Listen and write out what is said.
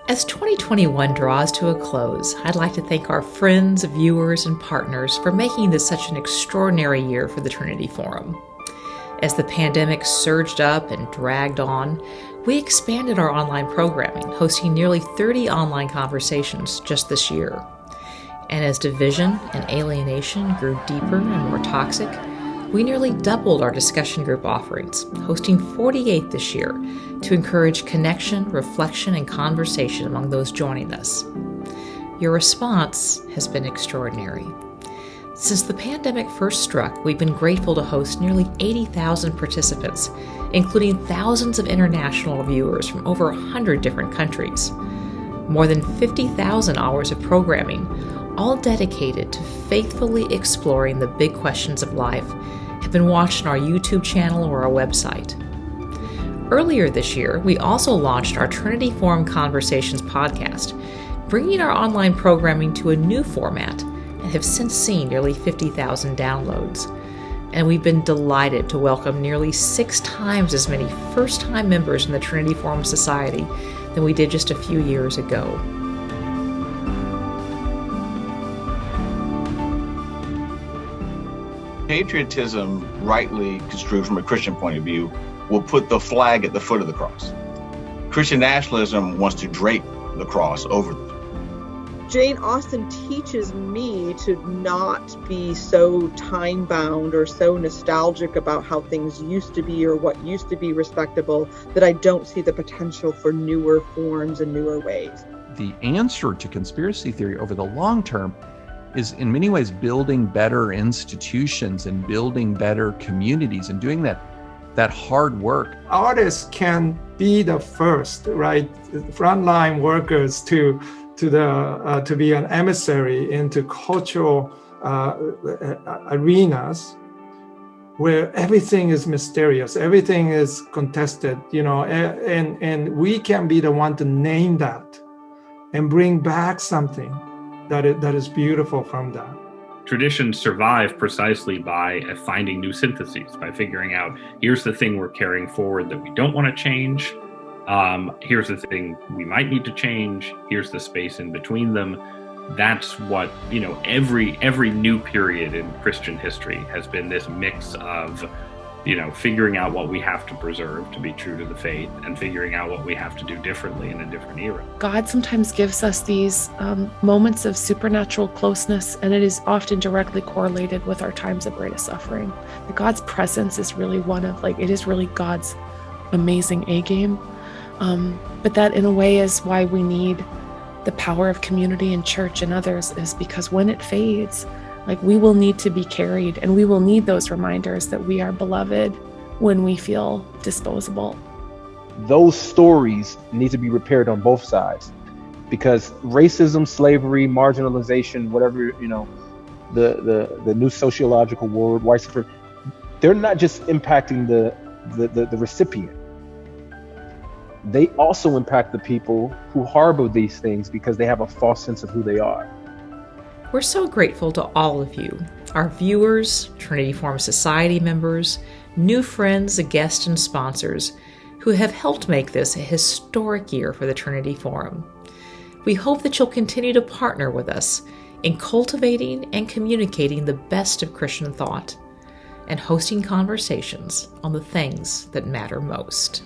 As 2021 draws to a close, I'd like to thank our friends, viewers, and partners for making this such an extraordinary year for the Trinity Forum. As the pandemic surged up and dragged on, we expanded our online programming, hosting nearly 30 online conversations just this year. And as division and alienation grew deeper and more toxic, we nearly doubled our discussion group offerings, hosting 48 this year to encourage connection, reflection, and conversation among those joining us. Your response has been extraordinary. Since the pandemic first struck, we've been grateful to host nearly 80,000 participants, including thousands of international viewers from over 100 different countries. More than 50,000 hours of programming, all dedicated to faithfully exploring the big questions of life, have been watched on our YouTube channel or our website. Earlier this year, we also launched our Trinity Forum Conversations podcast, bringing our online programming to a new format, and have since seen nearly 50,000 downloads. And we've been delighted to welcome nearly 6 times as many first-time members in the Trinity Forum Society than we did just a few years ago. Patriotism, rightly construed from a Christian point of view, will put the flag at the foot of the cross. Christian nationalism wants to drape the cross over them. Jane Austen teaches me to not be so time-bound or so nostalgic about how things used to be or what used to be respectable that I don't see the potential for newer forms and newer ways. The answer to conspiracy theory over the long term is in many ways building better institutions and building better communities and doing that hard work. Artists can be the first, right? Frontline workers to be an emissary into cultural arenas where everything is mysterious, everything is contested, and we can be the one to name that and bring back something that is beautiful from that. Traditions survive precisely by finding new syntheses, by figuring out, here's the thing we're carrying forward that we don't want to change. Here's the thing we might need to change. Here's the space in between them. That's what, every new period in Christian history has been this mix of, figuring out what we have to preserve to be true to the faith and figuring out what we have to do differently in a different era. God sometimes gives us these moments of supernatural closeness, and it is often directly correlated with our times of greatest suffering. God's presence is really it is really God's amazing A-game. But that in a way is why we need the power of community and church and others, is because when it fades, we will need to be carried, and we will need those reminders that we are beloved when we feel disposable. Those stories need to be repaired on both sides, because racism, slavery, marginalization, whatever, the new sociological word, white supremacy, they're not just impacting the recipient. They also impact the people who harbor these things because they have a false sense of who they are. We're so grateful to all of you, our viewers, Trinity Forum Society members, new friends, guests, and sponsors who have helped make this a historic year for the Trinity Forum. We hope that you'll continue to partner with us in cultivating and communicating the best of Christian thought and hosting conversations on the things that matter most.